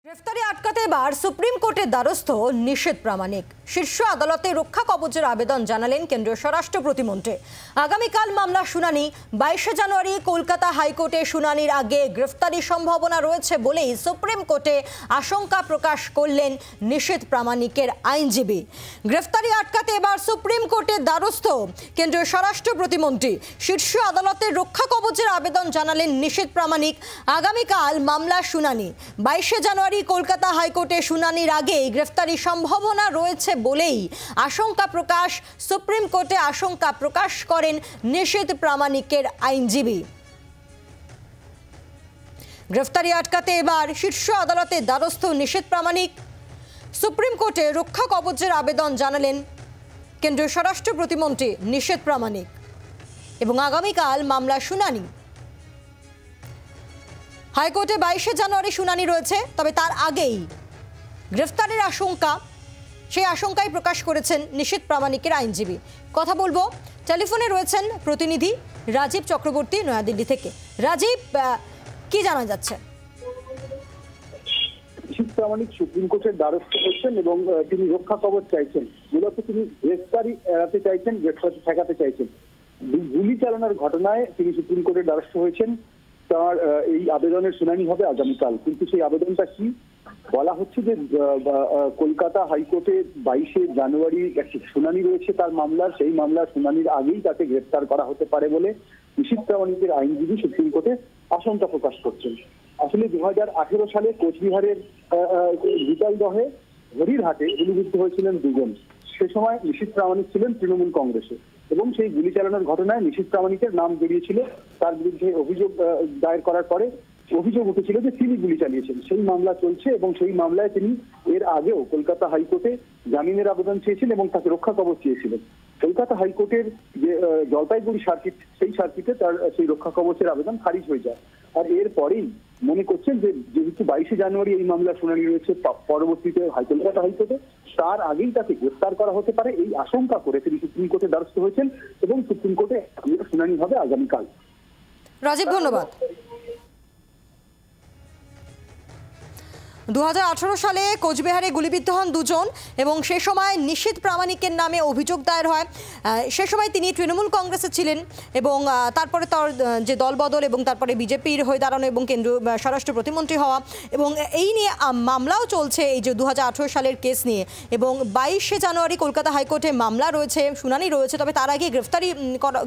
গ্রেফতারি আটকাতে এবার সুপ্রিম কোর্টের দ্বারস্থ নিষেধ প্রামাণিক। শীর্ষ আদালতে রক্ষা কবচের আবেদন জানালেন কেন্দ্রীয় স্বরাষ্ট্র প্রতিমন্ত্রী। আগামীকাল মামলা শুনানি। 22 জানুয়ারি কলকাতা হাইকোর্টে শুনানির আগে গ্রেফতারি সম্ভাবনা রয়েছে বলেই সুপ্রিম কোর্টে আশঙ্কা প্রকাশ করলেন নিষেধ প্রামাণিকের আইনজীবী। গ্রেফতারি আটকাতে এবার সুপ্রিম কোর্টের দ্বারস্থ কেন্দ্রীয় স্বরাষ্ট্র প্রতিমন্ত্রী। শীর্ষ আদালতে রক্ষা কবচের আবেদন জানালেন নিষেধ প্রামাণিক। আগামীকাল মামলা শুনানি। 22 জানুয়ারি কলকাতা হাইকোর্টে শুনানির আগেই গ্রেফতারি সম্ভাবনা রয়েছে বলেই আশঙ্কা প্রকাশ সুপ্রিম কোর্টে আশঙ্কা প্রকাশ করেন নিষেধ প্রামাণিকের আইনজীবী। গ্রেফতারি আটকাতে এবার শীর্ষ আদালতের দ্বারস্থ নিষেধ প্রামাণিক। সুপ্রিম কোর্টে রক্ষা কবচের আবেদন জানালেন কেন্দ্রীয় স্বরাষ্ট্র প্রতিমন্ত্রী নিষেধ প্রামাণিক এবং আগামীকাল মামলা শুনানি। হাইকোর্টে 22 জানুয়ারি শুনানি রয়েছে, তবে তার আগেই গ্রেফতারের আশঙ্কা, সেই আশঙ্কাই প্রকাশ করেছেন নিষেধ প্রামাণিকের আইনজীবী। কথা বলবো, টেলিফোনে রয়েছেন প্রতিনিধি রাজীব চক্রবর্তী নয়াদিল্লি থেকে। রাজীব, কি জানা যাচ্ছে? নিষেধ প্রামাণিক সুপ্রিম কোর্টের দ্বারস্থ হচ্ছেন এবং তিনি রক্ষা কবচ চাইছেন। মূলত তিনি গ্রেফতারি এড়াতে চাইছেন, গ্রেফতারি ঠেকাতে চাইছেন। গুলি চালানোর ঘটনায় তিনি সুপ্রিম কোর্টের দ্বারস্থ হয়েছেন। তার এই আবেদনের শুনানি হবে আগামীকাল। কিন্তু সেই আবেদনটা কি? বলা হচ্ছে যে কলকাতা হাইকোর্টে 22 জানুয়ারি একটি শুনানি রয়েছে তার মামলার। সেই মামলার শুনানির আগেই তাকে গ্রেফতার করা হতে পারে বলে নিষেধ প্রামাণিকের আইনজীবী সুপ্রিম কোর্টে আশঙ্কা প্রকাশ করছেন। আসলে 2018 সালে কোচবিহারের বিকালদহে হরিরহাটে গুলিবিদ্ধ হয়েছিলেন দুজন। সে সময় নিষেধ প্রামাণিক ছিলেন তৃণমূল কংগ্রেসে এবং সেই গুলি চালানোর ঘটনায় নিষেধ প্রামাণিকের নাম বেরিয়েছিল। তার বিরুদ্ধে অভিযোগ দায়ের করার পরে অভিযোগ উঠেছিল যে তিনি গুলি চালিয়েছেন। সেই মামলা চলছে এবং সেই মামলায় তিনি এর আগেও কলকাতা হাইকোর্টে জামিনের আবেদন চেয়েছেন এবং তাকে রক্ষা কবচ চেয়েছিলেন। কলকাতা হাইকোর্টের যে জলপাইগুড়ি সার্কিট, সেই সার্কিটে তার সেই রক্ষা কবচের আবেদন খারিজ হয়ে যায়। আর এরপরেই মনে করছেন যে যেহেতু 22 জানুয়ারি এই মামলা শুনানি রয়েছে, পরবর্তীতে কলকাতা হাইকোর্টে তার আগেই তাকে গ্রেফতার করা হতে পারে এই আশঙ্কা করে তিনি সুপ্রিম কোর্টের দ্বারস্থ হয়েছেন এবং সুপ্রিম কোর্টে শুনানি হবে আগামীকাল। রাজীব, ধন্যবাদ। 2018 সালে কোচবিহারে গুলিবিদ্ধ হন দুজন এবং সে সময় নিষেধ প্রামাণিকের নামে অভিযোগ দায়ের হয়। সে সময় তিনি তৃণমূল কংগ্রেসে ছিলেন এবং তারপরে তার যে দলবদল এবং তারপরে বিজেপির হয়ে দাঁড়ানো এবং কেন্দ্রীয় স্বরাষ্ট্র প্রতিমন্ত্রী হওয়া এবং এই নিয়ে মামলাও চলছে, এই যে 2018 সালের কেস নিয়ে। এবং 22 জানুয়ারি কলকাতা হাইকোর্টে মামলা রয়েছে, শুনানি রয়েছে, তবে তার আগে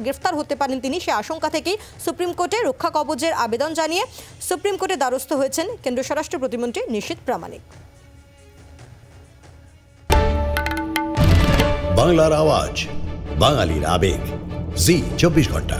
গ্রেফতার হতে পারেন তিনি। সে আশঙ্কা থেকেই সুপ্রিম কোর্টে রক্ষা কবচের আবেদন জানিয়ে সুপ্রিম কোর্টে দ্বারস্থ হয়েছেন কেন্দ্রীয় স্বরাষ্ট্র প্রতিমন্ত্রী নিষেধ প্রামাণিক। বাংলার আওয়াজ, বাঙালির আবেগ, জি 24 ঘন্টা।